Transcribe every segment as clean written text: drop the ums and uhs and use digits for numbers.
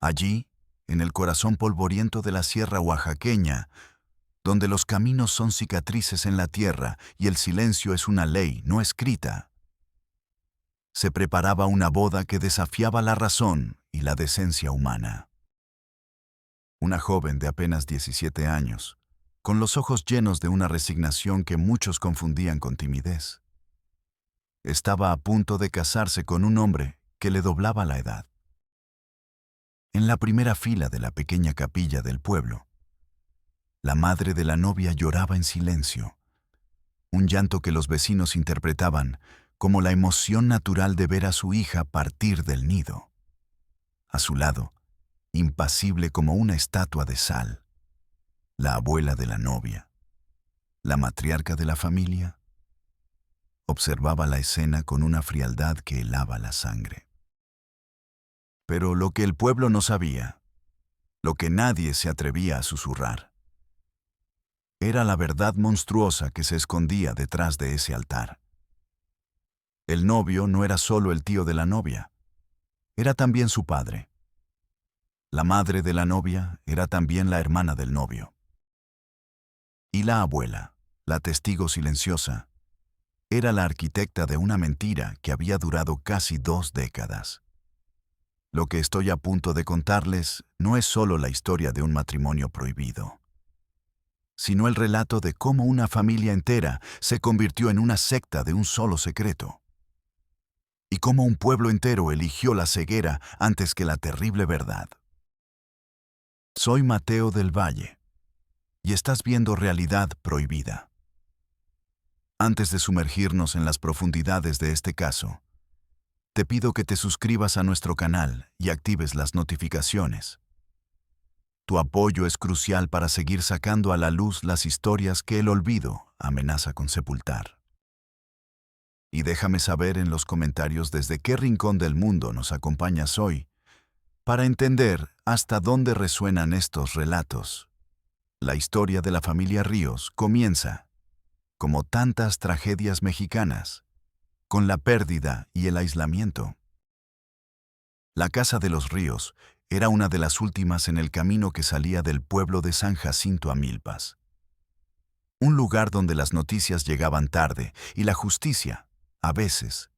Allí, en el corazón polvoriento de la sierra oaxaqueña, donde los caminos son cicatrices en la tierra y el silencio es una ley no escrita, se preparaba una boda que desafiaba la razón y la decencia humana. Una joven de apenas 17 años, con los ojos llenos de una resignación que muchos confundían con timidez, estaba a punto de casarse con un hombre que le doblaba la edad. En la primera fila de la pequeña capilla del pueblo, la madre de la novia lloraba en silencio, un llanto que los vecinos interpretaban como la emoción natural de ver a su hija partir del nido. A su lado, impasible como una estatua de sal, la abuela de la novia, la matriarca de la familia, observaba la escena con una frialdad que helaba la sangre. Pero lo que el pueblo no sabía, lo que nadie se atrevía a susurrar, era la verdad monstruosa que se escondía detrás de ese altar. El novio no era solo el tío de la novia, era también su padre. La madre de la novia era también la hermana del novio. Y la abuela, la testigo silenciosa, era la arquitecta de una mentira que había durado casi 2 décadas. Lo que estoy a punto de contarles no es solo la historia de un matrimonio prohibido, sino el relato de cómo una familia entera se convirtió en una secta de un solo secreto, y cómo un pueblo entero eligió la ceguera antes que la terrible verdad. Soy Mateo del Valle, y estás viendo Realidad Prohibida. Antes de sumergirnos en las profundidades de este caso, te pido que te suscribas a nuestro canal y actives las notificaciones. Tu apoyo es crucial para seguir sacando a la luz las historias que el olvido amenaza con sepultar. Y déjame saber en los comentarios desde qué rincón del mundo nos acompañas hoy, para entender hasta dónde resuenan estos relatos. La historia de la familia Ríos comienza, como tantas tragedias mexicanas, con la pérdida y el aislamiento. La casa de los Ríos era una de las últimas en el camino que salía del pueblo de San Jacinto a Milpas. Un lugar donde las noticias llegaban tarde y la justicia, a veces,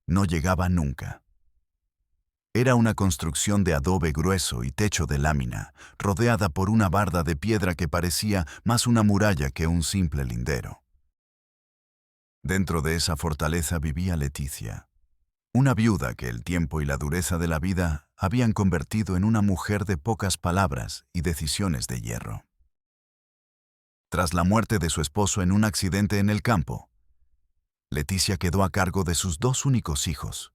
no llegaba nunca. Era una construcción de adobe grueso y techo de lámina, rodeada por una barda de piedra que parecía más una muralla que un simple lindero. Dentro de esa fortaleza vivía Leticia, una viuda que el tiempo y la dureza de la vida habían convertido en una mujer de pocas palabras y decisiones de hierro. Tras la muerte de su esposo en un accidente en el campo, Leticia quedó a cargo de sus 2 únicos hijos.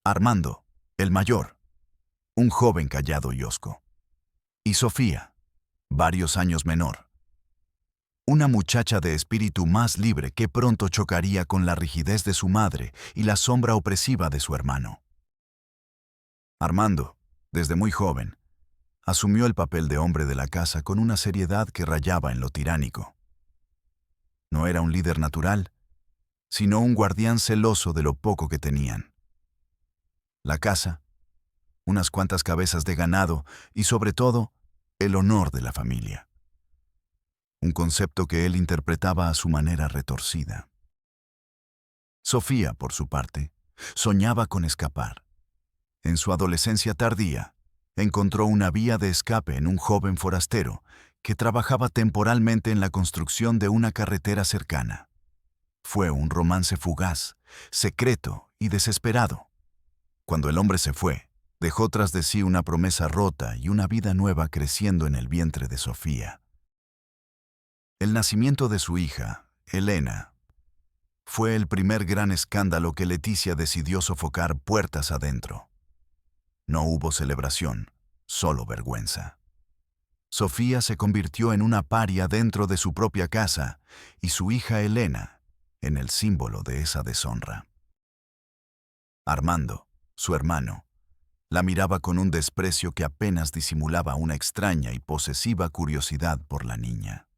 Armando, el mayor, un joven callado y hosco, y Sofía, varios años menor, una muchacha de espíritu más libre que pronto chocaría con la rigidez de su madre y la sombra opresiva de su hermano. Armando, desde muy joven, asumió el papel de hombre de la casa con una seriedad que rayaba en lo tiránico. No era un líder natural, sino un guardián celoso de lo poco que tenían. La casa, unas cuantas cabezas de ganado y, sobre todo, el honor de la familia. Un concepto que él interpretaba a su manera retorcida. Sofía, por su parte, soñaba con escapar. En su adolescencia tardía, encontró una vía de escape en un joven forastero que trabajaba temporalmente en la construcción de una carretera cercana. Fue un romance fugaz, secreto y desesperado. Cuando el hombre se fue, dejó tras de sí una promesa rota y una vida nueva creciendo en el vientre de Sofía. El nacimiento de su hija, Elena, fue el primer gran escándalo que Leticia decidió sofocar puertas adentro. No hubo celebración, solo vergüenza. Sofía se convirtió en una paria dentro de su propia casa y su hija Elena en el símbolo de esa deshonra. Armando, su hermano, la miraba con un desprecio que apenas disimulaba una extraña y posesiva curiosidad por la niña.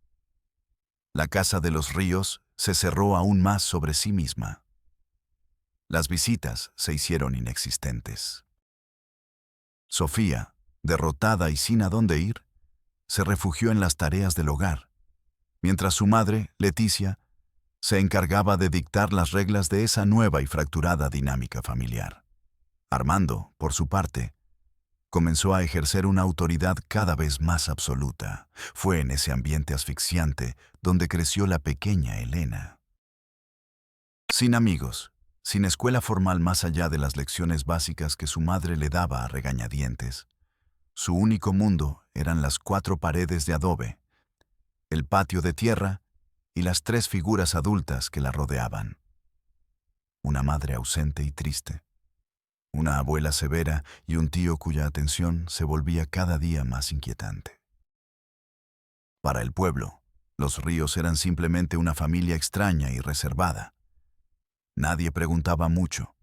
La casa de los Ríos se cerró aún más sobre sí misma. Las visitas se hicieron inexistentes. Sofía, Derrotada y sin a dónde ir, se refugió en las tareas del hogar, mientras su madre, Leticia, se encargaba de dictar las reglas de esa nueva y fracturada dinámica familiar. Armando, por su parte, comenzó a ejercer una autoridad cada vez más absoluta. Fue en ese ambiente asfixiante donde creció la pequeña Elena. Sin amigos, sin escuela formal más allá de las lecciones básicas que su madre le daba a regañadientes, su único mundo eran las 4 paredes de adobe, el patio de tierra y las 3 figuras adultas que la rodeaban. Una madre ausente y triste, una abuela severa y un tío cuya atención se volvía cada día más inquietante. Para el pueblo, los Ríos eran simplemente una familia extraña y reservada. Nadie preguntaba mucho.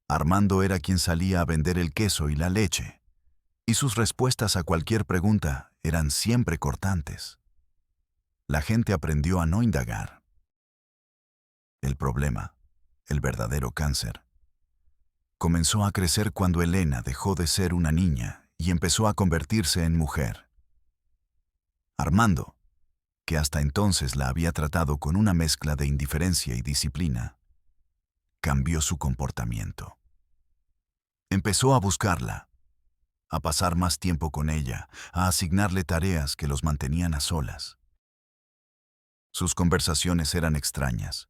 Armando era quien salía a vender el queso y la leche, y sus respuestas a cualquier pregunta eran siempre cortantes. La gente aprendió a no indagar. El problema, el verdadero cáncer, comenzó a crecer cuando Elena dejó de ser una niña y empezó a convertirse en mujer. Armando, que hasta entonces la había tratado con una mezcla de indiferencia y disciplina, cambió su comportamiento. Empezó a buscarla, a pasar más tiempo con ella, a asignarle tareas que los mantenían a solas. Sus conversaciones eran extrañas.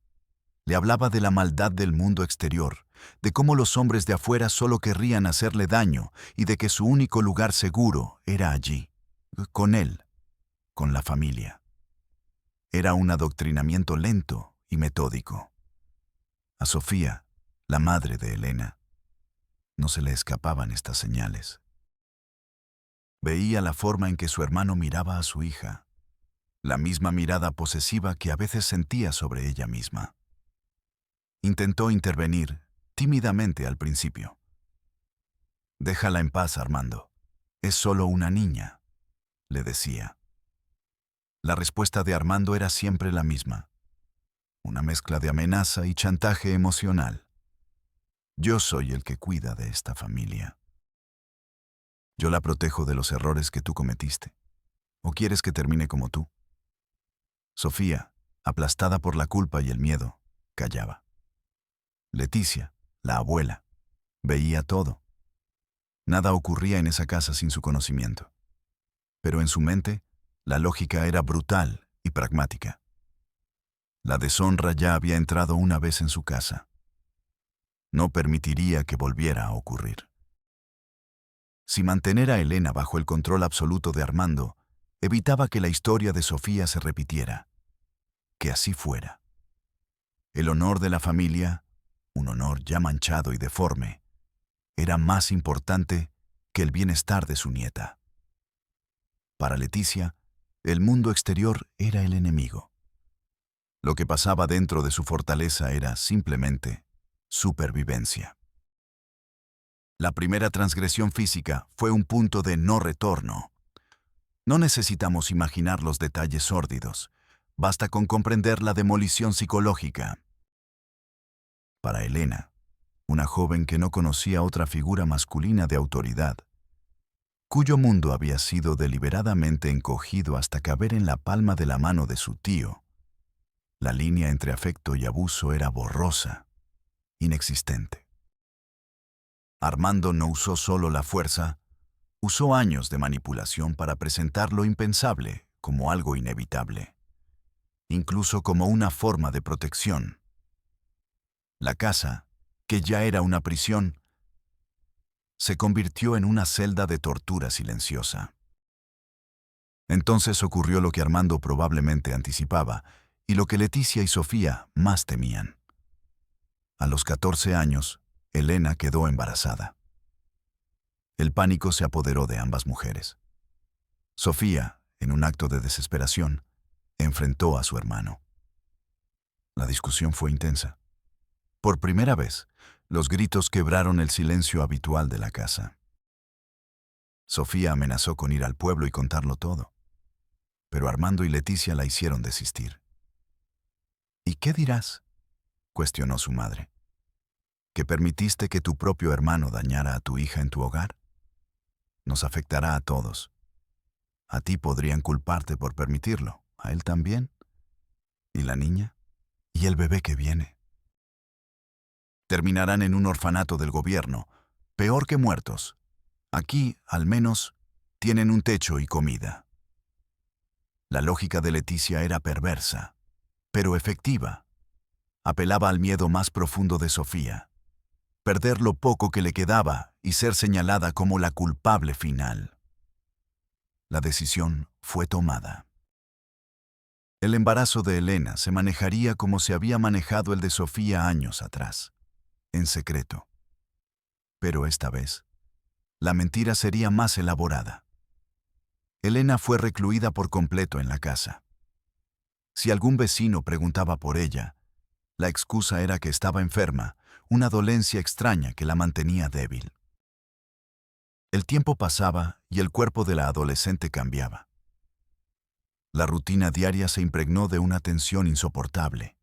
Le hablaba de la maldad del mundo exterior, de cómo los hombres de afuera solo querrían hacerle daño y de que su único lugar seguro era allí, con él, con la familia. Era un adoctrinamiento lento y metódico. A Sofía, la madre de Elena, no se le escapaban estas señales. Veía la forma en que su hermano miraba a su hija, la misma mirada posesiva que a veces sentía sobre ella misma. Intentó intervenir, tímidamente al principio. «Déjala en paz, Armando. Es solo una niña», le decía. La respuesta de Armando era siempre la misma. Una mezcla de amenaza y chantaje emocional. «Yo soy el que cuida de esta familia. Yo la protejo de los errores que tú cometiste. ¿O quieres que termine como tú?» Sofía, aplastada por la culpa y el miedo, callaba. Leticia, la abuela, veía todo. Nada ocurría en esa casa sin su conocimiento. Pero en su mente, la lógica era brutal y pragmática. La deshonra ya había entrado una vez en su casa. No permitiría que volviera a ocurrir. Si mantener a Elena bajo el control absoluto de Armando, evitaba que la historia de Sofía se repitiera. Que así fuera. El honor de la familia, un honor ya manchado y deforme, era más importante que el bienestar de su nieta. Para Leticia, el mundo exterior era el enemigo. Lo que pasaba dentro de su fortaleza era simplemente supervivencia. La primera transgresión física fue un punto de no retorno. No necesitamos imaginar los detalles sórdidos, basta con comprender la demolición psicológica. Para Elena, una joven que no conocía otra figura masculina de autoridad, cuyo mundo había sido deliberadamente encogido hasta caber en la palma de la mano de su tío, la línea entre afecto y abuso era borrosa, inexistente. Armando no usó solo la fuerza, usó años de manipulación para presentar lo impensable como algo inevitable, incluso como una forma de protección. La casa, que ya era una prisión, se convirtió en una celda de tortura silenciosa. Entonces ocurrió lo que Armando probablemente anticipaba y lo que Leticia y Sofía más temían. A los 14 años, Elena quedó embarazada. El pánico se apoderó de ambas mujeres. Sofía, en un acto de desesperación, enfrentó a su hermano. La discusión fue intensa. Por primera vez, los gritos quebraron el silencio habitual de la casa. Sofía amenazó con ir al pueblo y contarlo todo, pero Armando y Leticia la hicieron desistir. «¿Y qué dirás?», cuestionó su madre. «¿Que permitiste que tu propio hermano dañara a tu hija en tu hogar?». Nos afectará a todos. A ti podrían culparte por permitirlo, a él también. ¿Y la niña? ¿Y el bebé que viene? Terminarán en un orfanato del gobierno, peor que muertos. Aquí, al menos, tienen un techo y comida. La lógica de Leticia era perversa, pero efectiva. Apelaba al miedo más profundo de Sofía. Perder lo poco que le quedaba y ser señalada como la culpable final. La decisión fue tomada. El embarazo de Elena se manejaría como se había manejado el de Sofía años atrás, en secreto. Pero esta vez, la mentira sería más elaborada. Elena fue recluida por completo en la casa. Si algún vecino preguntaba por ella, la excusa era que estaba enferma, una dolencia extraña que la mantenía débil. El tiempo pasaba y el cuerpo de la adolescente cambiaba. La rutina diaria se impregnó de una tensión insoportable.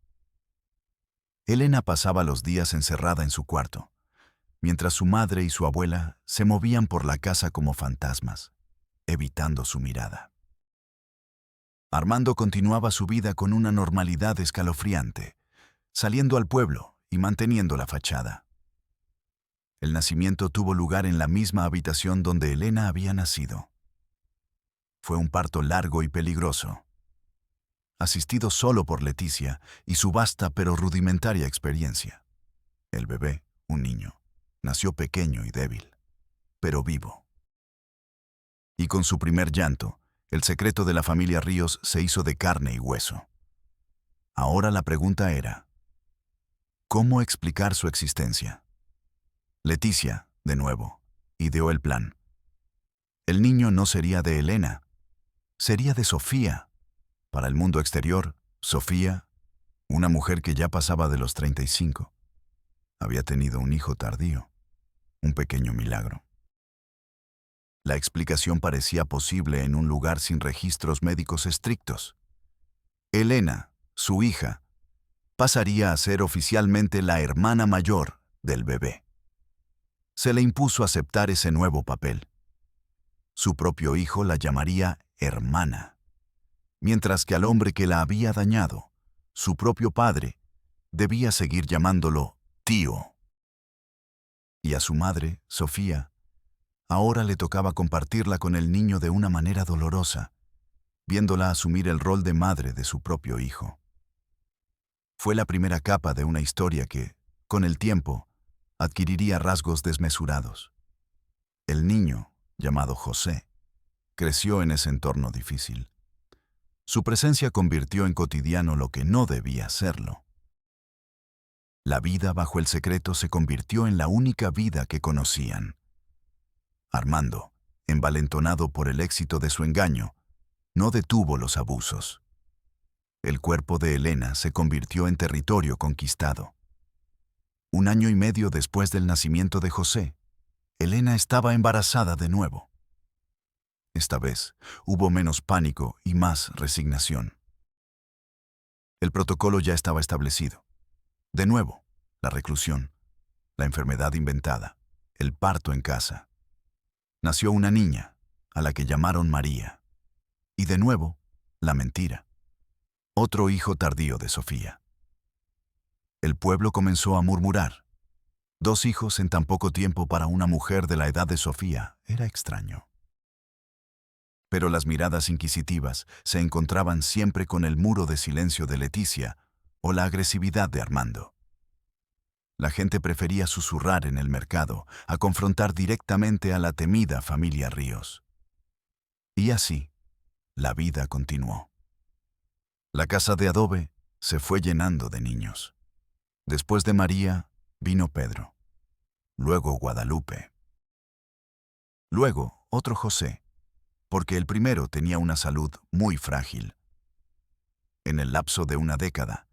Elena pasaba los días encerrada en su cuarto, mientras su madre y su abuela se movían por la casa como fantasmas, evitando su mirada. Armando continuaba su vida con una normalidad escalofriante, saliendo al pueblo y manteniendo la fachada. El nacimiento tuvo lugar en la misma habitación donde Elena había nacido. Fue un parto largo y peligroso, asistido solo por Leticia y su vasta pero rudimentaria experiencia. El bebé, un niño, nació pequeño y débil, pero vivo. Y con su primer llanto, el secreto de la familia Ríos se hizo de carne y hueso. Ahora la pregunta era, ¿cómo explicar su existencia? Leticia, de nuevo, ideó el plan. El niño no sería de Elena, sería de Sofía. Para el mundo exterior, Sofía, una mujer que ya pasaba de los 35, había tenido un hijo tardío, un pequeño milagro. La explicación parecía posible en un lugar sin registros médicos estrictos. Elena, su hija, pasaría a ser oficialmente la hermana mayor del bebé. Se le impuso aceptar ese nuevo papel. Su propio hijo la llamaría hermana, mientras que al hombre que la había dañado, su propio padre, debía seguir llamándolo tío. Y a su madre, Sofía, ahora le tocaba compartirla con el niño de una manera dolorosa, viéndola asumir el rol de madre de su propio hijo. Fue la primera capa de una historia que, con el tiempo, adquiriría rasgos desmesurados. El niño, llamado José, creció en ese entorno difícil. Su presencia convirtió en cotidiano lo que no debía serlo. La vida bajo el secreto se convirtió en la única vida que conocían. Armando, envalentonado por el éxito de su engaño, no detuvo los abusos. El cuerpo de Elena se convirtió en territorio conquistado. 1 año y medio después del nacimiento de José, Elena estaba embarazada de nuevo. Esta vez hubo menos pánico y más resignación. El protocolo ya estaba establecido. De nuevo, la reclusión, la enfermedad inventada, el parto en casa. Nació una niña, a la que llamaron María. Y de nuevo, la mentira. Otro hijo tardío de Sofía. El pueblo comenzó a murmurar. 2 hijos en tan poco tiempo para una mujer de la edad de Sofía era extraño. Pero las miradas inquisitivas se encontraban siempre con el muro de silencio de Leticia o la agresividad de Armando. La gente prefería susurrar en el mercado a confrontar directamente a la temida familia Ríos. Y así, la vida continuó. La casa de adobe se fue llenando de niños. Después de María, vino Pedro. Luego Guadalupe. Luego otro José, porque el primero tenía una salud muy frágil. En el lapso de una década,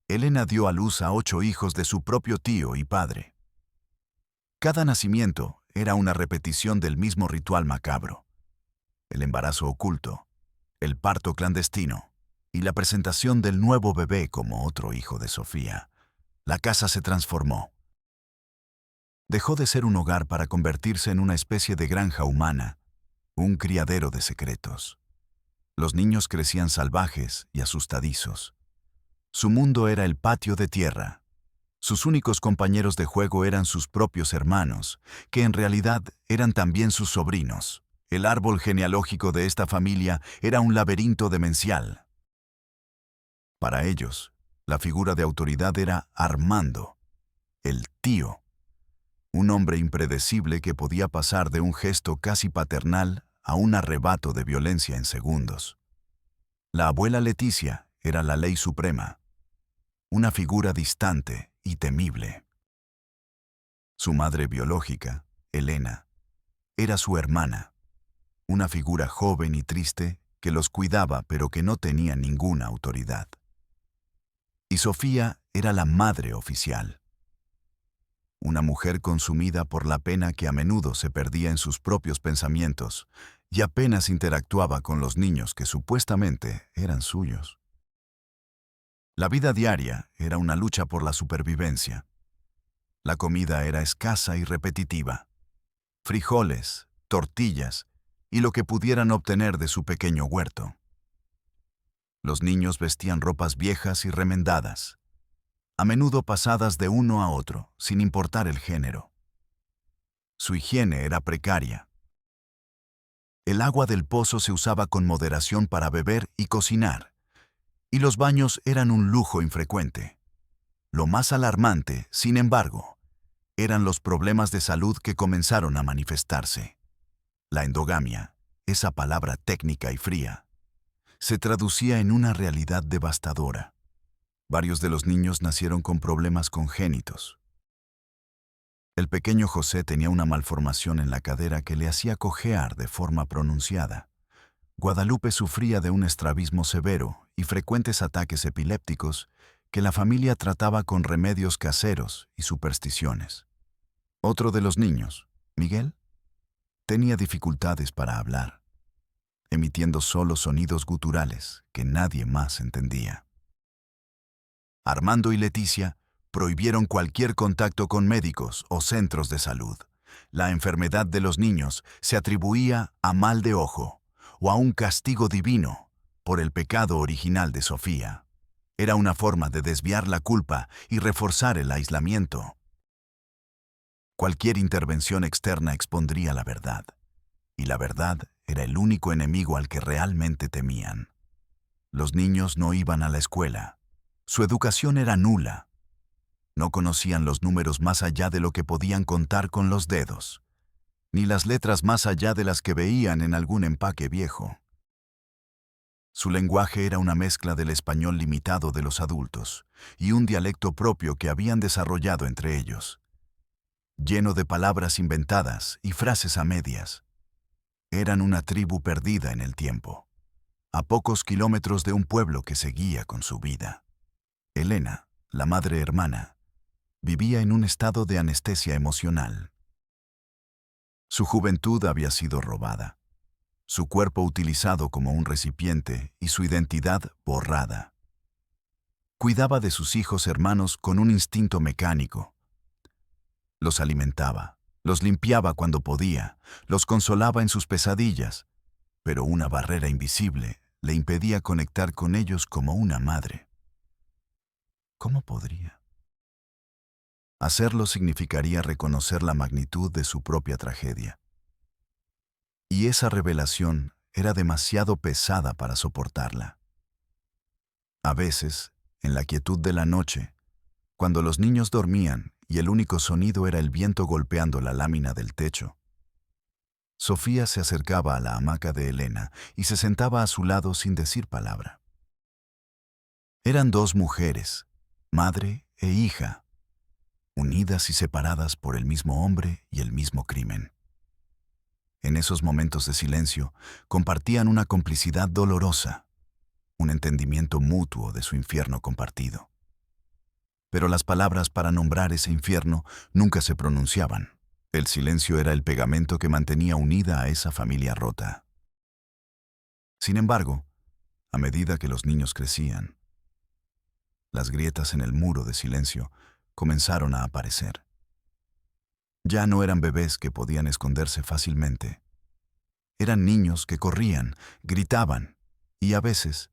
Elena dio a luz a 8 hijos de su propio tío y padre. Cada nacimiento era una repetición del mismo ritual macabro. El embarazo oculto, el parto clandestino y la presentación del nuevo bebé como otro hijo de Sofía. La casa se transformó. Dejó de ser un hogar para convertirse en una especie de granja humana, un criadero de secretos. Los niños crecían salvajes y asustadizos. Su mundo era el patio de tierra. Sus únicos compañeros de juego eran sus propios hermanos, que en realidad eran también sus sobrinos. El árbol genealógico de esta familia era un laberinto demencial. Para ellos, la figura de autoridad era Armando, el tío, un hombre impredecible que podía pasar de un gesto casi paternal a un arrebato de violencia en segundos. La abuela Leticia era la ley suprema, una figura distante y temible. Su madre biológica, Elena, era su hermana, una figura joven y triste que los cuidaba pero que no tenía ninguna autoridad. Y Sofía era la madre oficial, una mujer consumida por la pena que a menudo se perdía en sus propios pensamientos y apenas interactuaba con los niños que supuestamente eran suyos. La vida diaria era una lucha por la supervivencia. La comida era escasa y repetitiva. Frijoles, tortillas y lo que pudieran obtener de su pequeño huerto. Los niños vestían ropas viejas y remendadas, a menudo pasadas de uno a otro, sin importar el género. Su higiene era precaria. El agua del pozo se usaba con moderación para beber y cocinar, y los baños eran un lujo infrecuente. Lo más alarmante, sin embargo, eran los problemas de salud que comenzaron a manifestarse. La endogamia, esa palabra técnica y fría, se traducía en una realidad devastadora. Varios de los niños nacieron con problemas congénitos. El pequeño José tenía una malformación en la cadera que le hacía cojear de forma pronunciada. Guadalupe sufría de un estrabismo severo y frecuentes ataques epilépticos que la familia trataba con remedios caseros y supersticiones. Otro de los niños, Miguel, tenía dificultades para hablar, emitiendo solo sonidos guturales que nadie más entendía. Armando y Leticia prohibieron cualquier contacto con médicos o centros de salud. La enfermedad de los niños se atribuía a mal de ojo o a un castigo divino por el pecado original de Sofía. Era una forma de desviar la culpa y reforzar el aislamiento. Cualquier intervención externa expondría la verdad, y la verdad era el único enemigo al que realmente temían. Los niños no iban a la escuela. Su educación era nula. No conocían los números más allá de lo que podían contar con los dedos, ni las letras más allá de las que veían en algún empaque viejo. Su lenguaje era una mezcla del español limitado de los adultos y un dialecto propio que habían desarrollado entre ellos, lleno de palabras inventadas y frases a medias. Eran una tribu perdida en el tiempo, a pocos kilómetros de un pueblo que seguía con su vida. Elena, la madre hermana, vivía en un estado de anestesia emocional. Su juventud había sido robada, su cuerpo utilizado como un recipiente y su identidad borrada. Cuidaba de sus hijos hermanos con un instinto mecánico. Los alimentaba, los limpiaba cuando podía, los consolaba en sus pesadillas, pero una barrera invisible le impedía conectar con ellos como una madre. ¿Cómo podría? Hacerlo significaría reconocer la magnitud de su propia tragedia. Y esa revelación era demasiado pesada para soportarla. A veces, en la quietud de la noche, cuando los niños dormían y el único sonido era el viento golpeando la lámina del techo, Sofía se acercaba a la hamaca de Elena y se sentaba a su lado sin decir palabra. Eran dos mujeres, madre e hija, unidas y separadas por el mismo hombre y el mismo crimen. En esos momentos de silencio, compartían una complicidad dolorosa, un entendimiento mutuo de su infierno compartido. Pero las palabras para nombrar ese infierno nunca se pronunciaban. El silencio era el pegamento que mantenía unida a esa familia rota. Sin embargo, a medida que los niños crecían, las grietas en el muro de silencio comenzaron a aparecer. Ya no eran bebés que podían esconderse fácilmente. Eran niños que corrían, gritaban y a veces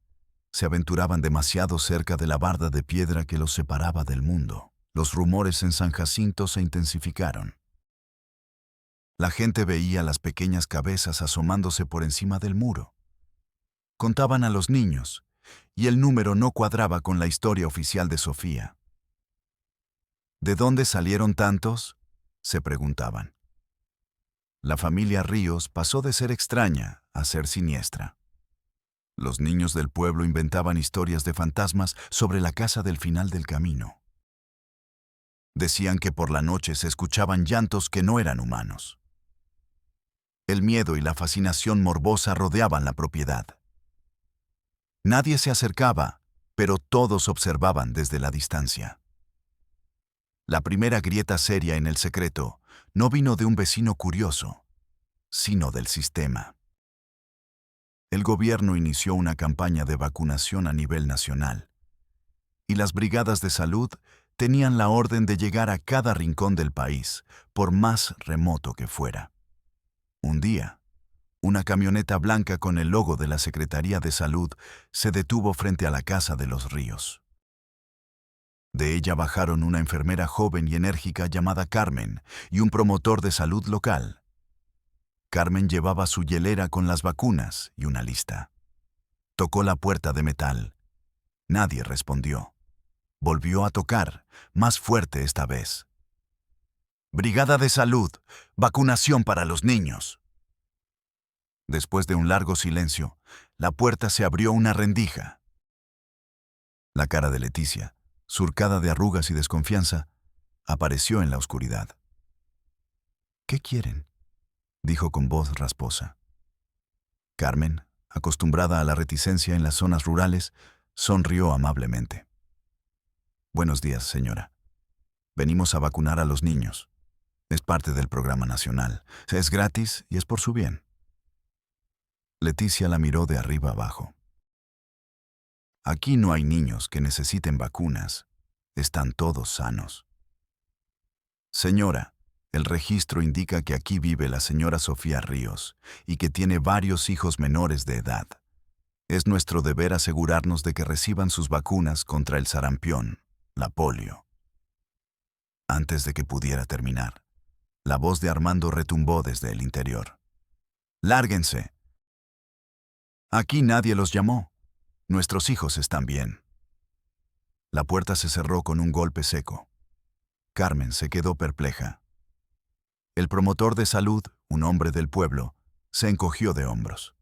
se aventuraban demasiado cerca de la barda de piedra que los separaba del mundo. Los rumores en San Jacinto se intensificaron. La gente veía las pequeñas cabezas asomándose por encima del muro. Contaban a los niños, y el número no cuadraba con la historia oficial de Sofía. ¿De dónde salieron tantos?, se preguntaban. La familia Ríos pasó de ser extraña a ser siniestra. Los niños del pueblo inventaban historias de fantasmas sobre la casa del final del camino. Decían que por la noche se escuchaban llantos que no eran humanos. El miedo y la fascinación morbosa rodeaban la propiedad. Nadie se acercaba, pero todos observaban desde la distancia. La primera grieta seria en el secreto no vino de un vecino curioso, sino del sistema. El gobierno inició una campaña de vacunación a nivel nacional, y las brigadas de salud tenían la orden de llegar a cada rincón del país, por más remoto que fuera. Un día, una camioneta blanca con el logo de la Secretaría de Salud se detuvo frente a la casa de los Ríos. De ella bajaron una enfermera joven y enérgica llamada Carmen y un promotor de salud local. Carmen llevaba su hielera con las vacunas y una lista. Tocó la puerta de metal. Nadie respondió. Volvió a tocar, más fuerte esta vez. Brigada de Salud, vacunación para los niños. Después de un largo silencio, la puerta se abrió una rendija. La cara de Leticia, surcada de arrugas y desconfianza, apareció en la oscuridad. «¿Qué quieren?», dijo con voz rasposa. Carmen, acostumbrada a la reticencia en las zonas rurales, sonrió amablemente. «Buenos días, señora. Venimos a vacunar a los niños. Es parte del programa nacional. Es gratis y es por su bien». Leticia la miró de arriba abajo. «Aquí no hay niños que necesiten vacunas. Están todos sanos». «Señora, el registro indica que aquí vive la señora Sofía Ríos y que tiene varios hijos menores de edad. Es nuestro deber asegurarnos de que reciban sus vacunas contra el sarampión, la polio». Antes de que pudiera terminar, la voz de Armando retumbó desde el interior. «Lárguense. Aquí nadie los llamó. Nuestros hijos están bien». La puerta se cerró con un golpe seco. Carmen se quedó perpleja. El promotor de salud, un hombre del pueblo, se encogió de hombros.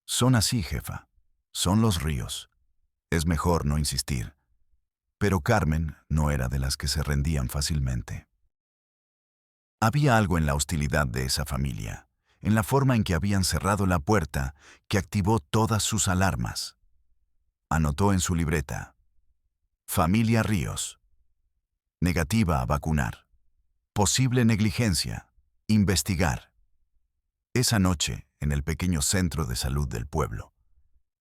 «Son así, jefa. Son los Ríos. Es mejor no insistir». Pero Carmen no era de las que se rendían fácilmente. Había algo en la hostilidad de esa familia, en la forma en que habían cerrado la puerta, que activó todas sus alarmas. Anotó en su libreta: «Familia Ríos. Negativa a vacunar. Posible negligencia. Investigar». Esa noche, en el pequeño centro de salud del pueblo,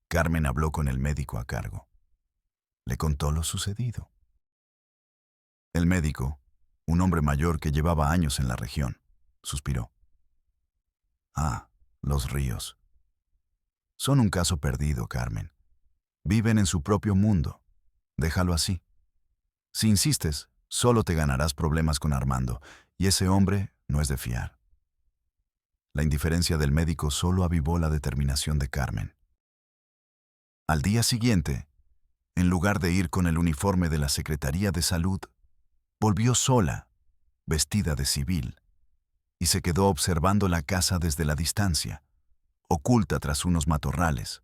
Carmen habló con el médico a cargo. Le contó lo sucedido. El médico, un hombre mayor que llevaba años en la región, suspiró. «Ah, los Ríos. Son un caso perdido, Carmen. Viven en su propio mundo. Déjalo así. Si insistes, solo te ganarás problemas con Armando, y ese hombre no es de fiar». La indiferencia del médico solo avivó la determinación de Carmen. Al día siguiente, en lugar de ir con el uniforme de la Secretaría de Salud, volvió sola, vestida de civil, y se quedó observando la casa desde la distancia, oculta tras unos matorrales.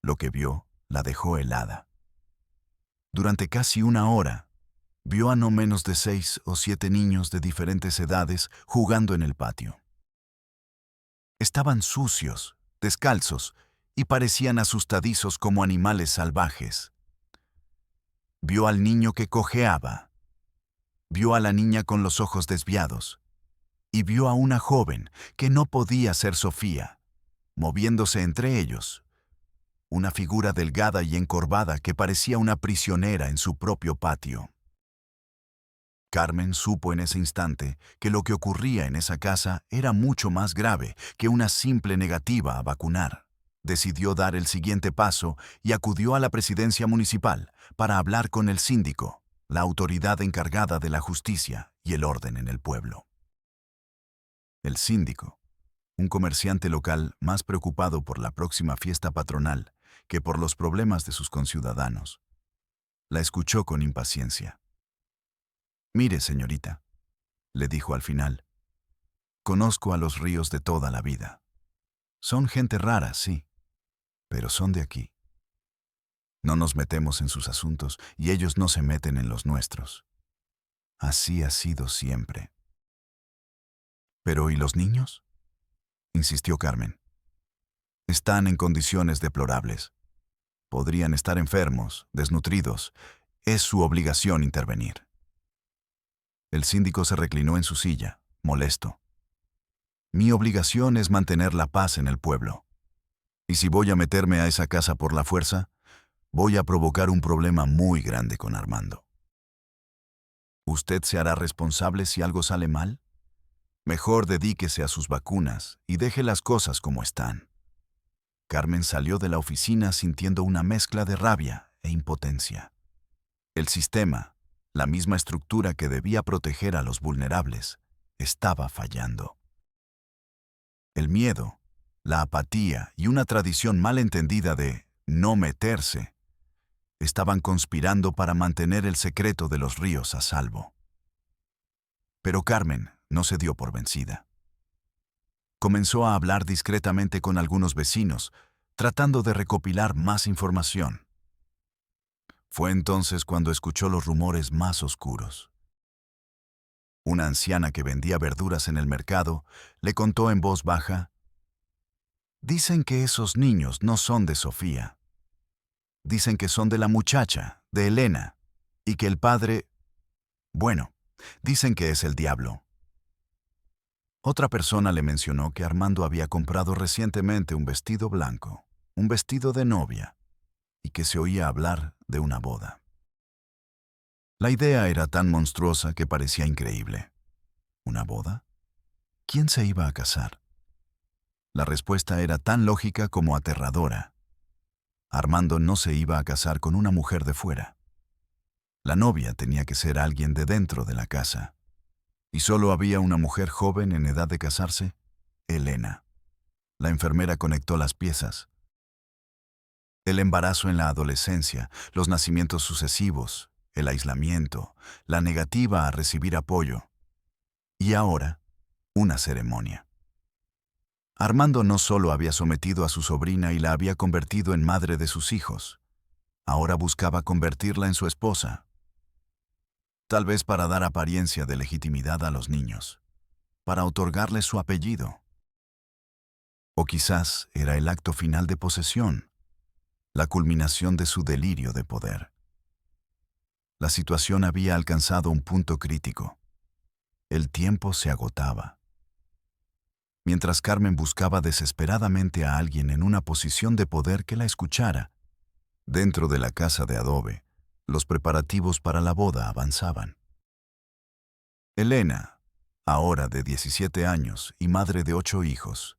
Lo que vio la dejó helada. Durante casi una hora, vio a no menos de 6 o 7 niños de diferentes edades jugando en el patio. Estaban sucios, descalzos, y parecían asustadizos como animales salvajes. Vio al niño que cojeaba. Vio a la niña con los ojos desviados. Y vio a una joven que no podía ser Sofía, moviéndose entre ellos. Una figura delgada y encorvada que parecía una prisionera en su propio patio. Carmen supo en ese instante que lo que ocurría en esa casa era mucho más grave que una simple negativa a vacunar. Decidió dar el siguiente paso y acudió a la presidencia municipal para hablar con el síndico, la autoridad encargada de la justicia y el orden en el pueblo. El síndico, un comerciante local más preocupado por la próxima fiesta patronal que por los problemas de sus conciudadanos, la escuchó con impaciencia. «Mire, señorita», le dijo al final, «conozco a los Ríos de toda la vida. Son gente rara, sí, pero son de aquí. No nos metemos en sus asuntos y ellos no se meten en los nuestros. Así ha sido siempre». «¿Pero y los niños?», insistió Carmen. «Están en condiciones deplorables. Podrían estar enfermos, desnutridos. Es su obligación intervenir». El síndico se reclinó en su silla, molesto. «Mi obligación es mantener la paz en el pueblo. Y si voy a meterme a esa casa por la fuerza, voy a provocar un problema muy grande con Armando. ¿Usted se hará responsable si algo sale mal? Mejor dedíquese a sus vacunas y deje las cosas como están». Carmen salió de la oficina sintiendo una mezcla de rabia e impotencia. El sistema, la misma estructura que debía proteger a los vulnerables, estaba fallando. El miedo, la apatía y una tradición mal entendida de no meterse estaban conspirando para mantener el secreto de los Ríos a salvo. Pero Carmen no se dio por vencida. Comenzó a hablar discretamente con algunos vecinos, tratando de recopilar más información. Fue entonces cuando escuchó los rumores más oscuros. Una anciana que vendía verduras en el mercado le contó en voz baja: «Dicen que esos niños no son de Sofía. Dicen que son de la muchacha, de Elena, y que el padre... bueno, dicen que es el diablo». Otra persona le mencionó que Armando había comprado recientemente un vestido blanco, un vestido de novia, y que se oía hablar de una boda. La idea era tan monstruosa que parecía increíble. ¿Una boda? ¿Quién se iba a casar? La respuesta era tan lógica como aterradora. Armando no se iba a casar con una mujer de fuera. La novia tenía que ser alguien de dentro de la casa. Y solo había una mujer joven en edad de casarse: Elena. La enfermera conectó las piezas. El embarazo en la adolescencia, los nacimientos sucesivos, el aislamiento, la negativa a recibir apoyo. Y ahora, una ceremonia. Armando no solo había sometido a su sobrina y la había convertido en madre de sus hijos, ahora buscaba convertirla en su esposa. Tal vez para dar apariencia de legitimidad a los niños, para otorgarles su apellido. O quizás era el acto final de posesión, la culminación de su delirio de poder. La situación había alcanzado un punto crítico. El tiempo se agotaba. Mientras Carmen buscaba desesperadamente a alguien en una posición de poder que la escuchara, dentro de la casa de adobe, los preparativos para la boda avanzaban. Elena, ahora de 17 años y madre de 8 hijos,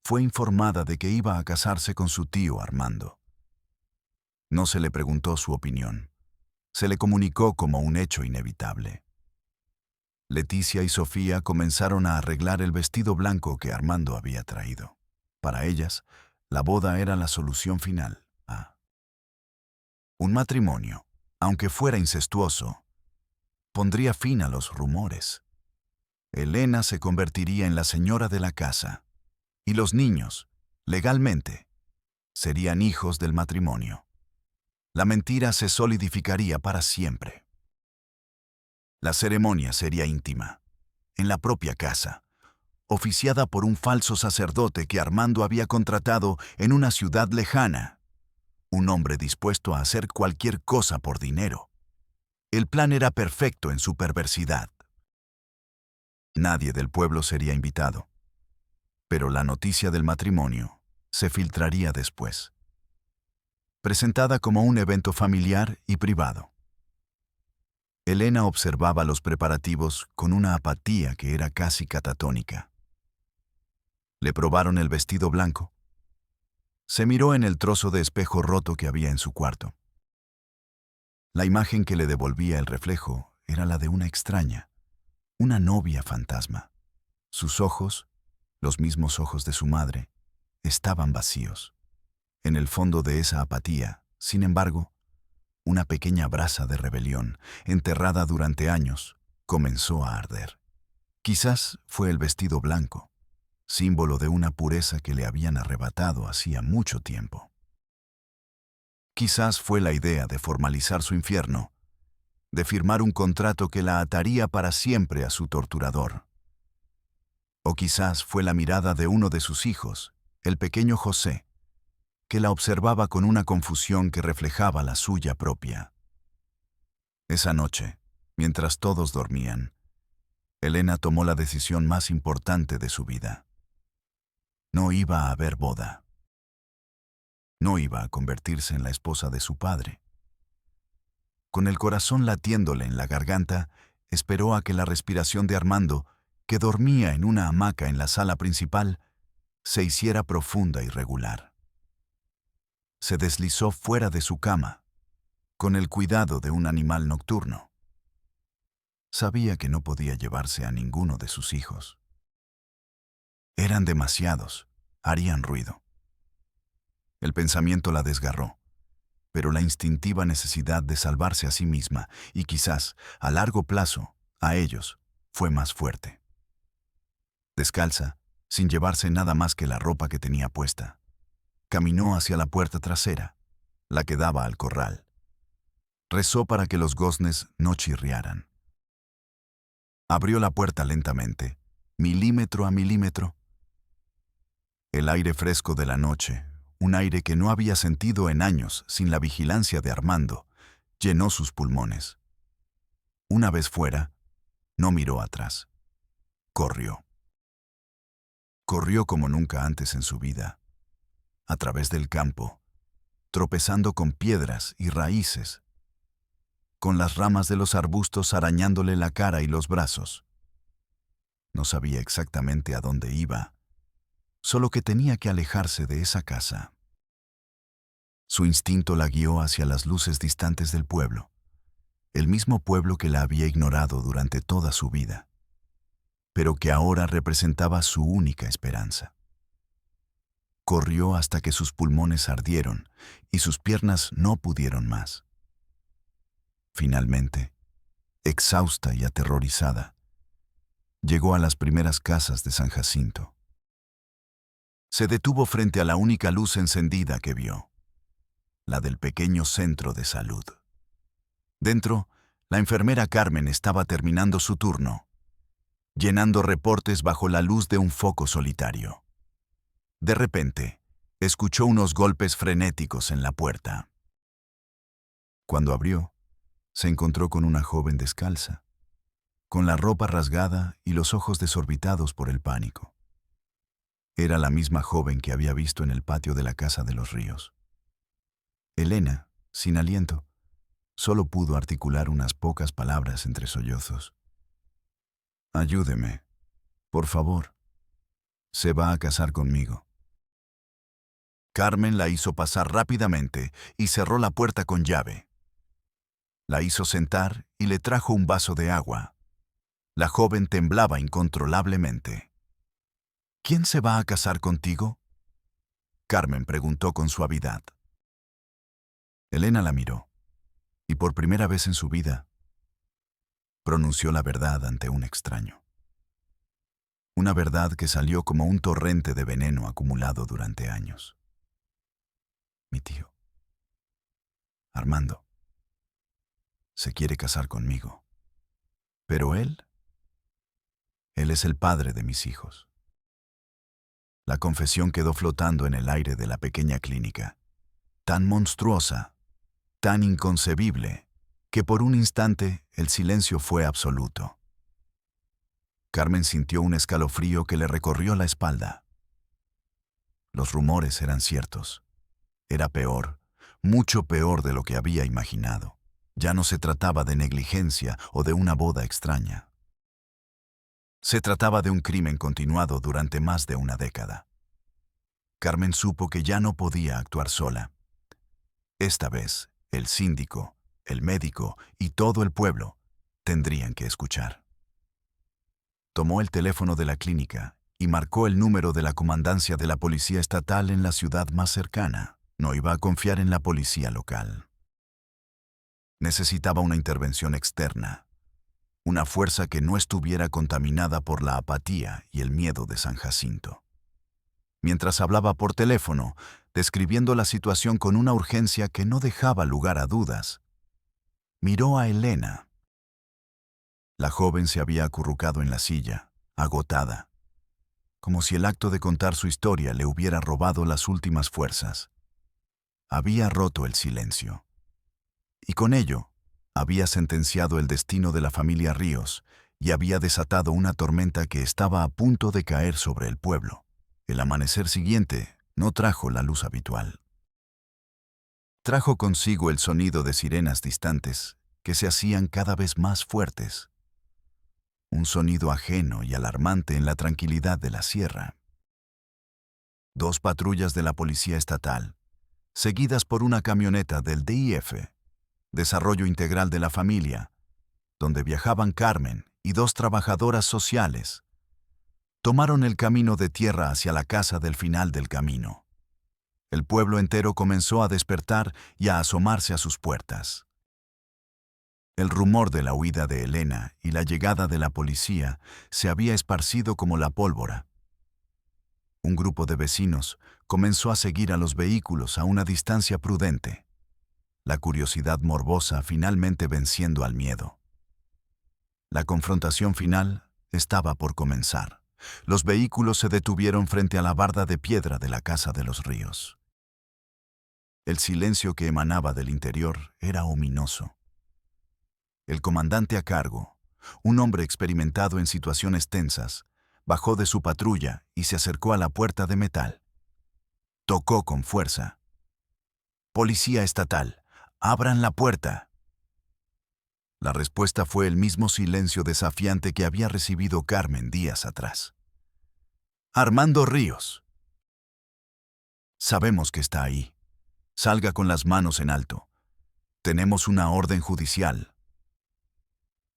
fue informada de que iba a casarse con su tío Armando. No se le preguntó su opinión. Se le comunicó como un hecho inevitable. Leticia y Sofía comenzaron a arreglar el vestido blanco que Armando había traído. Para ellas, la boda era la solución final a un matrimonio, aunque fuera incestuoso, pondría fin a los rumores. Elena se convertiría en la señora de la casa, y los niños, legalmente, serían hijos del matrimonio. La mentira se solidificaría para siempre. La ceremonia sería íntima, en la propia casa, oficiada por un falso sacerdote que Armando había contratado en una ciudad lejana, un hombre dispuesto a hacer cualquier cosa por dinero. El plan era perfecto en su perversidad. Nadie del pueblo sería invitado, pero la noticia del matrimonio se filtraría después, presentada como un evento familiar y privado. Elena observaba los preparativos con una apatía que era casi catatónica. Le probaron el vestido blanco. Se miró en el trozo de espejo roto que había en su cuarto. La imagen que le devolvía el reflejo era la de una extraña, una novia fantasma. Sus ojos, los mismos ojos de su madre, estaban vacíos. En el fondo de esa apatía, sin embargo, una pequeña brasa de rebelión, enterrada durante años, comenzó a arder. Quizás fue el vestido blanco, símbolo de una pureza que le habían arrebatado hacía mucho tiempo. Quizás fue la idea de formalizar su infierno, de firmar un contrato que la ataría para siempre a su torturador. O quizás fue la mirada de uno de sus hijos, el pequeño José, que la observaba con una confusión que reflejaba la suya propia. Esa noche, mientras todos dormían, Elena tomó la decisión más importante de su vida. No iba a haber boda. No iba a convertirse en la esposa de su padre. Con el corazón latiéndole en la garganta, esperó a que la respiración de Armando, que dormía en una hamaca en la sala principal, se hiciera profunda y regular. Se deslizó fuera de su cama, con el cuidado de un animal nocturno. Sabía que no podía llevarse a ninguno de sus hijos. Eran demasiados, harían ruido. El pensamiento la desgarró, pero la instintiva necesidad de salvarse a sí misma y quizás, a largo plazo, a ellos, fue más fuerte. Descalza, sin llevarse nada más que la ropa que tenía puesta, caminó hacia la puerta trasera, la que daba al corral. Rezó para que los goznes no chirriaran. Abrió la puerta lentamente, milímetro a milímetro. El aire fresco de la noche, un aire que no había sentido en años sin la vigilancia de Armando, llenó sus pulmones. Una vez fuera, no miró atrás. Corrió. Corrió como nunca antes en su vida, a través del campo, tropezando con piedras y raíces, con las ramas de los arbustos arañándole la cara y los brazos. No sabía exactamente a dónde iba, solo que tenía que alejarse de esa casa. Su instinto la guió hacia las luces distantes del pueblo, el mismo pueblo que la había ignorado durante toda su vida, pero que ahora representaba su única esperanza. Corrió hasta que sus pulmones ardieron y sus piernas no pudieron más. Finalmente, exhausta y aterrorizada, llegó a las primeras casas de San Jacinto. Se detuvo frente a la única luz encendida que vio, la del pequeño centro de salud. Dentro, la enfermera Carmen estaba terminando su turno, llenando reportes bajo la luz de un foco solitario. De repente, escuchó unos golpes frenéticos en la puerta. Cuando abrió, se encontró con una joven descalza, con la ropa rasgada y los ojos desorbitados por el pánico. Era la misma joven que había visto en el patio de la Casa de los Ríos. Elena, sin aliento, solo pudo articular unas pocas palabras entre sollozos. «Ayúdeme, por favor. Se va a casar conmigo». Carmen la hizo pasar rápidamente y cerró la puerta con llave. La hizo sentar y le trajo un vaso de agua. La joven temblaba incontrolablemente. «¿Quién se va a casar contigo?», Carmen preguntó con suavidad. Elena la miró, y por primera vez en su vida, pronunció la verdad ante un extraño. Una verdad que salió como un torrente de veneno acumulado durante años. «Mi tío, Armando, se quiere casar conmigo. Pero él es el padre de mis hijos». La confesión quedó flotando en el aire de la pequeña clínica, tan monstruosa, tan inconcebible, que por un instante el silencio fue absoluto. Carmen sintió un escalofrío que le recorrió la espalda. Los rumores eran ciertos. Era peor, mucho peor de lo que había imaginado. Ya no se trataba de negligencia o de una boda extraña. Se trataba de un crimen continuado durante más de una década. Carmen supo que ya no podía actuar sola. Esta vez, el síndico, el médico y todo el pueblo tendrían que escuchar. Tomó el teléfono de la clínica y marcó el número de la comandancia de la policía estatal en la ciudad más cercana. No iba a confiar en la policía local. Necesitaba una intervención externa, una fuerza que no estuviera contaminada por la apatía y el miedo de San Jacinto. Mientras hablaba por teléfono, describiendo la situación con una urgencia que no dejaba lugar a dudas, miró a Elena. La joven se había acurrucado en la silla, agotada, como si el acto de contar su historia le hubiera robado las últimas fuerzas. Había roto el silencio. Y con ello, había sentenciado el destino de la familia Ríos y había desatado una tormenta que estaba a punto de caer sobre el pueblo. El amanecer siguiente no trajo la luz habitual. Trajo consigo el sonido de sirenas distantes que se hacían cada vez más fuertes. Un sonido ajeno y alarmante en la tranquilidad de la sierra. 2 patrullas de la policía estatal, seguidas por una camioneta del DIF, Desarrollo Integral de la Familia, donde viajaban Carmen y 2 trabajadoras sociales, tomaron el camino de tierra hacia la casa del final del camino. El pueblo entero comenzó a despertar y a asomarse a sus puertas. El rumor de la huida de Elena y la llegada de la policía se había esparcido como la pólvora. Un grupo de vecinos comenzó a seguir a los vehículos a una distancia prudente, la curiosidad morbosa finalmente venciendo al miedo. La confrontación final estaba por comenzar. Los vehículos se detuvieron frente a la barda de piedra de la casa de los Ríos. El silencio que emanaba del interior era ominoso. El comandante a cargo, un hombre experimentado en situaciones tensas, bajó de su patrulla y se acercó a la puerta de metal. Tocó con fuerza. «Policía estatal, abran la puerta». La respuesta fue el mismo silencio desafiante que había recibido Carmen días atrás. «Armando Ríos. Sabemos que está ahí. Salga con las manos en alto. Tenemos una orden judicial».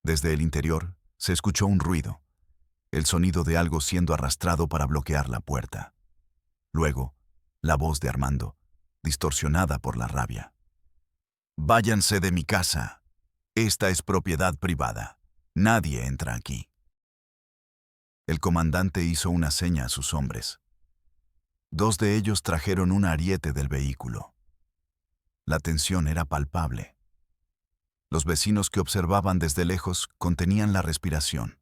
Desde el interior se escuchó un ruido, el sonido de algo siendo arrastrado para bloquear la puerta. Luego, la voz de Armando, distorsionada por la rabia. «Váyanse de mi casa. Esta es propiedad privada. Nadie entra aquí». El comandante hizo una seña a sus hombres. 2 de ellos trajeron un ariete del vehículo. La tensión era palpable. Los vecinos que observaban desde lejos contenían la respiración.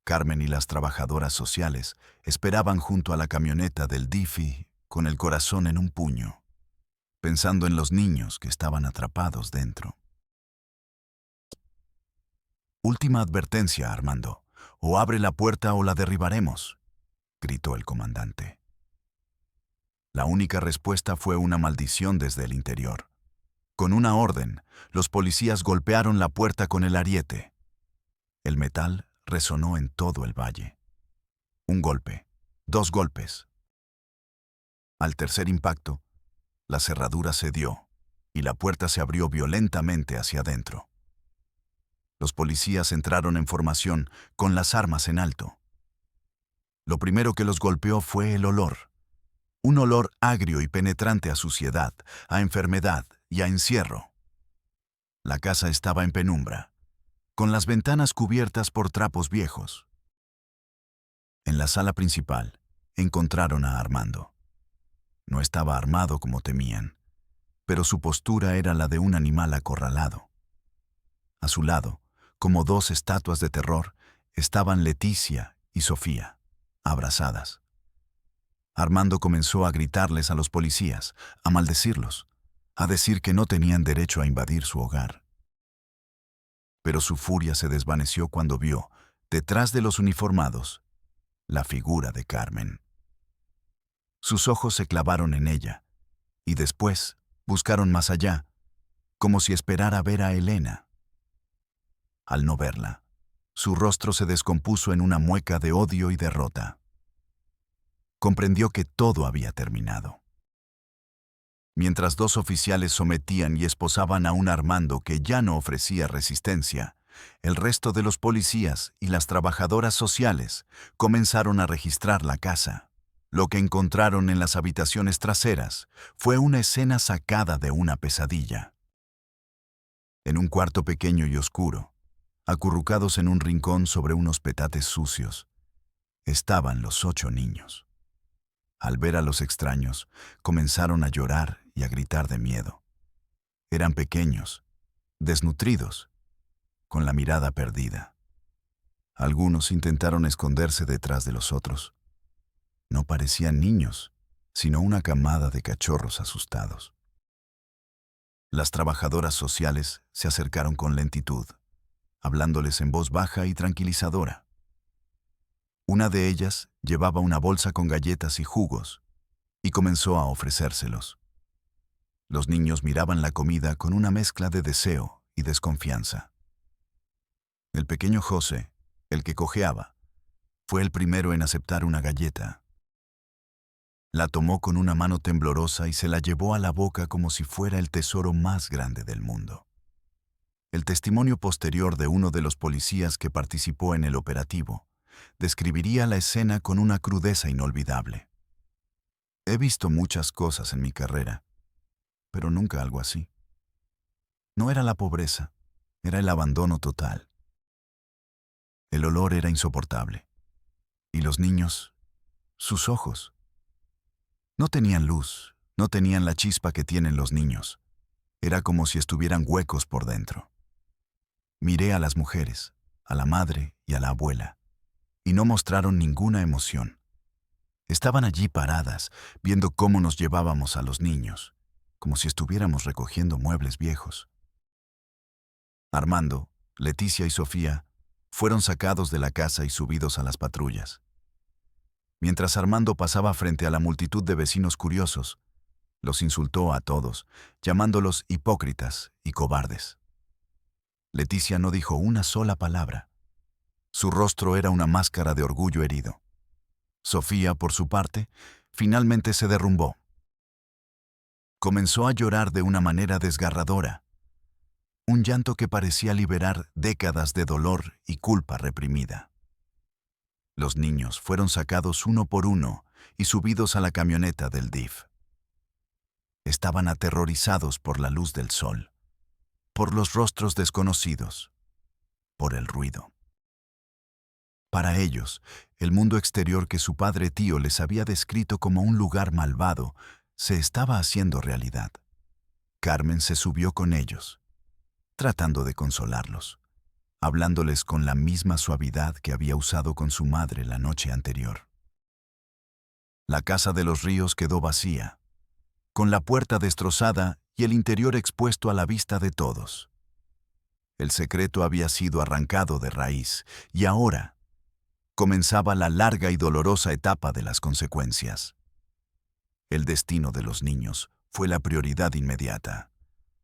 Carmen y las trabajadoras sociales esperaban junto a la camioneta del DIF con el corazón en un puño, pensando en los niños que estaban atrapados dentro. «Última advertencia, Armando. O abre la puerta o la derribaremos», gritó el comandante. La única respuesta fue una maldición desde el interior. Con una orden, los policías golpearon la puerta con el ariete. El metal resonó en todo el valle. 1 golpe, 2 golpes. Al tercer impacto, la cerradura cedió y la puerta se abrió violentamente hacia adentro. Los policías entraron en formación con las armas en alto. Lo primero que los golpeó fue el olor. Un olor agrio y penetrante a suciedad, a enfermedad y a encierro. La casa estaba en penumbra, con las ventanas cubiertas por trapos viejos. En la sala principal, encontraron a Armando. No estaba armado como temían, pero su postura era la de un animal acorralado. A su lado, como 2 estatuas de terror, estaban Leticia y Sofía, abrazadas. Armando comenzó a gritarles a los policías, a maldecirlos, a decir que no tenían derecho a invadir su hogar. Pero su furia se desvaneció cuando vio, detrás de los uniformados, la figura de Carmen. Sus ojos se clavaron en ella, y después buscaron más allá, como si esperara ver a Elena. Al no verla, su rostro se descompuso en una mueca de odio y derrota. Comprendió que todo había terminado. Mientras dos oficiales sometían y esposaban a un Armando que ya no ofrecía resistencia, el resto de los policías y las trabajadoras sociales comenzaron a registrar la casa. Lo que encontraron en las habitaciones traseras fue una escena sacada de una pesadilla. En un cuarto pequeño y oscuro, acurrucados en un rincón sobre unos petates sucios, estaban los 8 niños. Al ver a los extraños, comenzaron a llorar y a gritar de miedo. Eran pequeños, desnutridos, con la mirada perdida. Algunos intentaron esconderse detrás de los otros. No parecían niños, sino una camada de cachorros asustados. Las trabajadoras sociales se acercaron con lentitud, hablándoles en voz baja y tranquilizadora. Una de ellas llevaba una bolsa con galletas y jugos y comenzó a ofrecérselos. Los niños miraban la comida con una mezcla de deseo y desconfianza. El pequeño José, el que cojeaba, fue el primero en aceptar una galleta. La tomó con una mano temblorosa y se la llevó a la boca como si fuera el tesoro más grande del mundo. El testimonio posterior de uno de los policías que participó en el operativo describiría la escena con una crudeza inolvidable. He visto muchas cosas en mi carrera, pero nunca algo así. No era la pobreza, era el abandono total. El olor era insoportable. Y los niños, sus ojos. No tenían luz, no tenían la chispa que tienen los niños. Era como si estuvieran huecos por dentro. Miré a las mujeres, a la madre y a la abuela, y no mostraron ninguna emoción. Estaban allí paradas, viendo cómo nos llevábamos a los niños, como si estuviéramos recogiendo muebles viejos. Armando, Leticia y Sofía fueron sacados de la casa y subidos a las patrullas. Mientras Armando pasaba frente a la multitud de vecinos curiosos, los insultó a todos, llamándolos hipócritas y cobardes. Leticia no dijo una sola palabra. Su rostro era una máscara de orgullo herido. Sofía, por su parte, finalmente se derrumbó. Comenzó a llorar de una manera desgarradora, un llanto que parecía liberar décadas de dolor y culpa reprimida. Los niños fueron sacados uno por uno y subidos a la camioneta del DIF. Estaban aterrorizados por la luz del sol, por los rostros desconocidos, por el ruido. Para ellos, el mundo exterior que su padre tío les había descrito como un lugar malvado se estaba haciendo realidad. Carmen se subió con ellos, tratando de consolarlos, hablándoles con la misma suavidad que había usado con su madre la noche anterior. La casa de los Ríos quedó vacía, con la puerta destrozada y el interior expuesto a la vista de todos. El secreto había sido arrancado de raíz y ahora comenzaba la larga y dolorosa etapa de las consecuencias. El destino de los niños fue la prioridad inmediata.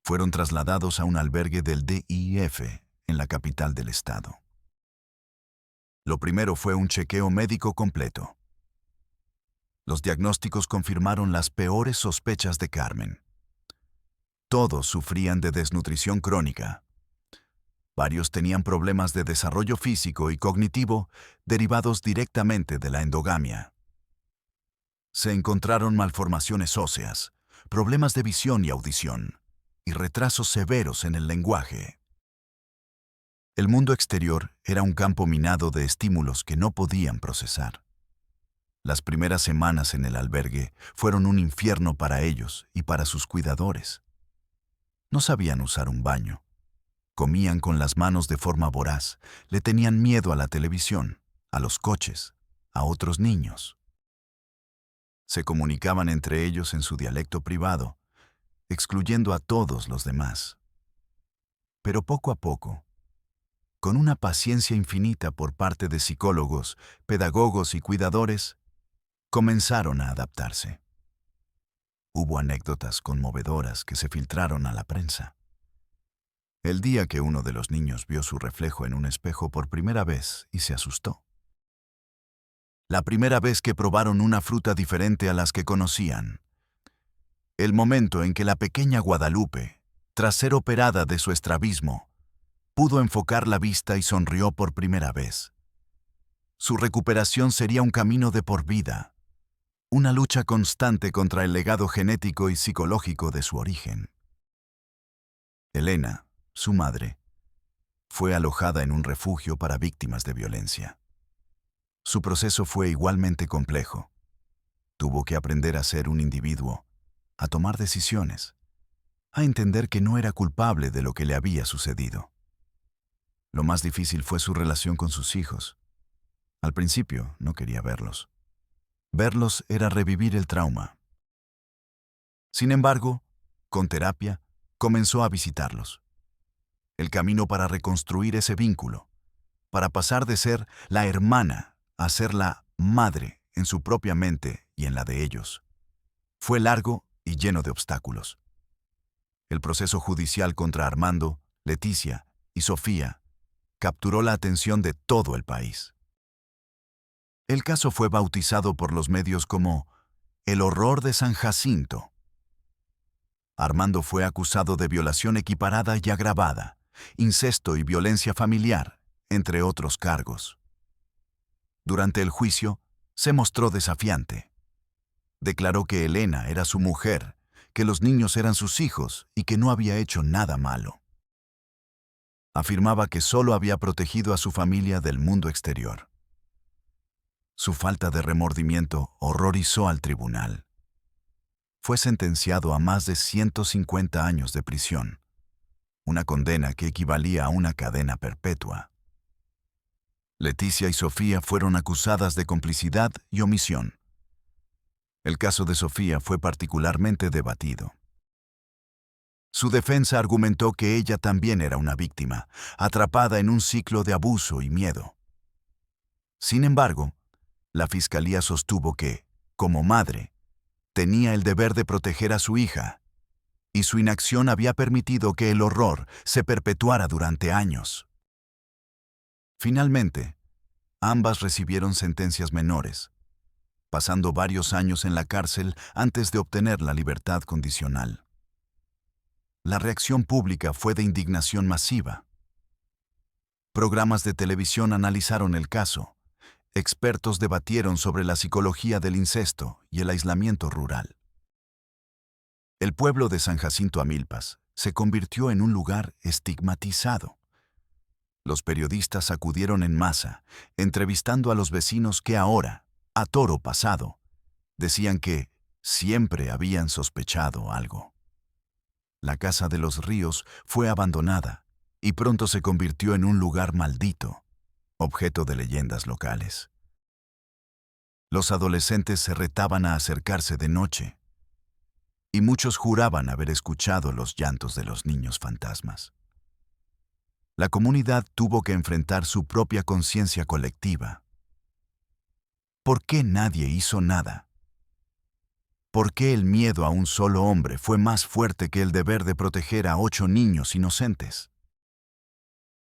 Fueron trasladados a un albergue del DIF en la capital del estado. Lo primero fue un chequeo médico completo. Los diagnósticos confirmaron las peores sospechas de Carmen. Todos sufrían de desnutrición crónica. Varios tenían problemas de desarrollo físico y cognitivo derivados directamente de la endogamia. Se encontraron malformaciones óseas, problemas de visión y audición, y retrasos severos en el lenguaje. El mundo exterior era un campo minado de estímulos que no podían procesar. Las primeras semanas en el albergue fueron un infierno para ellos y para sus cuidadores. No sabían usar un baño. Comían con las manos de forma voraz, le tenían miedo a la televisión, a los coches, a otros niños. Se comunicaban entre ellos en su dialecto privado, excluyendo a todos los demás. Pero poco a poco, con una paciencia infinita por parte de psicólogos, pedagogos y cuidadores, comenzaron a adaptarse. Hubo anécdotas conmovedoras que se filtraron a la prensa. El día que uno de los niños vio su reflejo en un espejo por primera vez y se asustó. La primera vez que probaron una fruta diferente a las que conocían. El momento en que la pequeña Guadalupe, tras ser operada de su estrabismo, pudo enfocar la vista y sonrió por primera vez. Su recuperación sería un camino de por vida, una lucha constante contra el legado genético y psicológico de su origen. Elena, su madre, fue alojada en un refugio para víctimas de violencia. Su proceso fue igualmente complejo. Tuvo que aprender a ser un individuo, a tomar decisiones, a entender que no era culpable de lo que le había sucedido. Lo más difícil fue su relación con sus hijos. Al principio no quería verlos. Verlos era revivir el trauma. Sin embargo, con terapia, comenzó a visitarlos. El camino para reconstruir ese vínculo, para pasar de ser la hermana a ser la madre en su propia mente y en la de ellos, fue largo y lleno de obstáculos. El proceso judicial contra Armando, Leticia y Sofía capturó la atención de todo el país. El caso fue bautizado por los medios como el horror de San Jacinto. Armando fue acusado de violación equiparada y agravada, incesto y violencia familiar, entre otros cargos. Durante el juicio, se mostró desafiante. Declaró que Elena era su mujer, que los niños eran sus hijos y que no había hecho nada malo. Afirmaba que solo había protegido a su familia del mundo exterior. Su falta de remordimiento horrorizó al tribunal. Fue sentenciado a más de 150 años de prisión, una condena que equivalía a una cadena perpetua. Leticia y Sofía fueron acusadas de complicidad y omisión. El caso de Sofía fue particularmente debatido. Su defensa argumentó que ella también era una víctima, atrapada en un ciclo de abuso y miedo. Sin embargo, la fiscalía sostuvo que, como madre, tenía el deber de proteger a su hija, y su inacción había permitido que el horror se perpetuara durante años. Finalmente, ambas recibieron sentencias menores, pasando varios años en la cárcel antes de obtener la libertad condicional. La reacción pública fue de indignación masiva. Programas de televisión analizaron el caso. Expertos debatieron sobre la psicología del incesto y el aislamiento rural. El pueblo de San Jacinto Amilpas se convirtió en un lugar estigmatizado. Los periodistas acudieron en masa, entrevistando a los vecinos que ahora, a toro pasado, decían que siempre habían sospechado algo. La casa de los Ríos fue abandonada y pronto se convirtió en un lugar maldito, objeto de leyendas locales. Los adolescentes se retaban a acercarse de noche, y muchos juraban haber escuchado los llantos de los niños fantasmas. La comunidad tuvo que enfrentar su propia conciencia colectiva. ¿Por qué nadie hizo nada? ¿Por qué el miedo a un solo hombre fue más fuerte que el deber de proteger a 8 niños inocentes?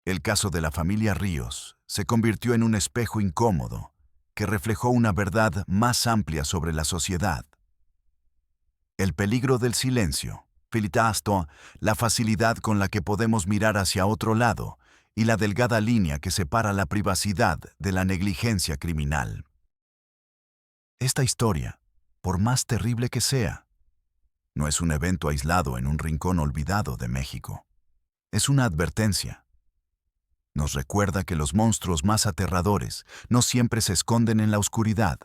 El caso de la familia Ríos se convirtió en un espejo incómodo que reflejó una verdad más amplia sobre la sociedad. El peligro del silencio, la facilidad con la que podemos mirar hacia otro lado y la delgada línea que separa la privacidad de la negligencia criminal. Esta historia, por más terrible que sea, no es un evento aislado en un rincón olvidado de México. Es una advertencia. Nos recuerda que los monstruos más aterradores no siempre se esconden en la oscuridad.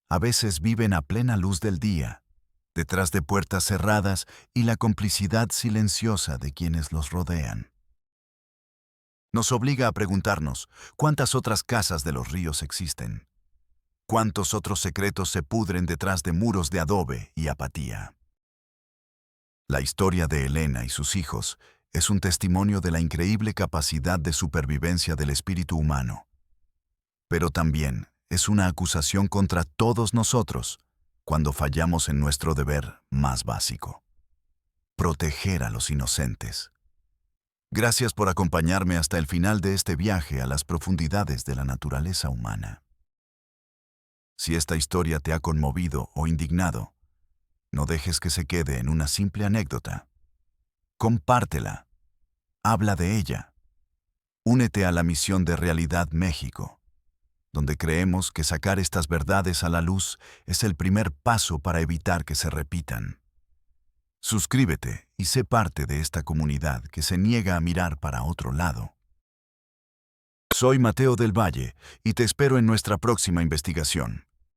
A veces viven a plena luz del día, detrás de puertas cerradas y la complicidad silenciosa de quienes los rodean. Nos obliga a preguntarnos cuántas otras casas de los Ríos existen. ¿Cuántos otros secretos se pudren detrás de muros de adobe y apatía? La historia de Elena y sus hijos es un testimonio de la increíble capacidad de supervivencia del espíritu humano. Pero también es una acusación contra todos nosotros cuando fallamos en nuestro deber más básico: proteger a los inocentes. Gracias por acompañarme hasta el final de este viaje a las profundidades de la naturaleza humana. Si esta historia te ha conmovido o indignado, no dejes que se quede en una simple anécdota. Compártela. Habla de ella. Únete a la misión de Realidad México, donde creemos que sacar estas verdades a la luz es el primer paso para evitar que se repitan. Suscríbete y sé parte de esta comunidad que se niega a mirar para otro lado. Soy Mateo del Valle y te espero en nuestra próxima investigación.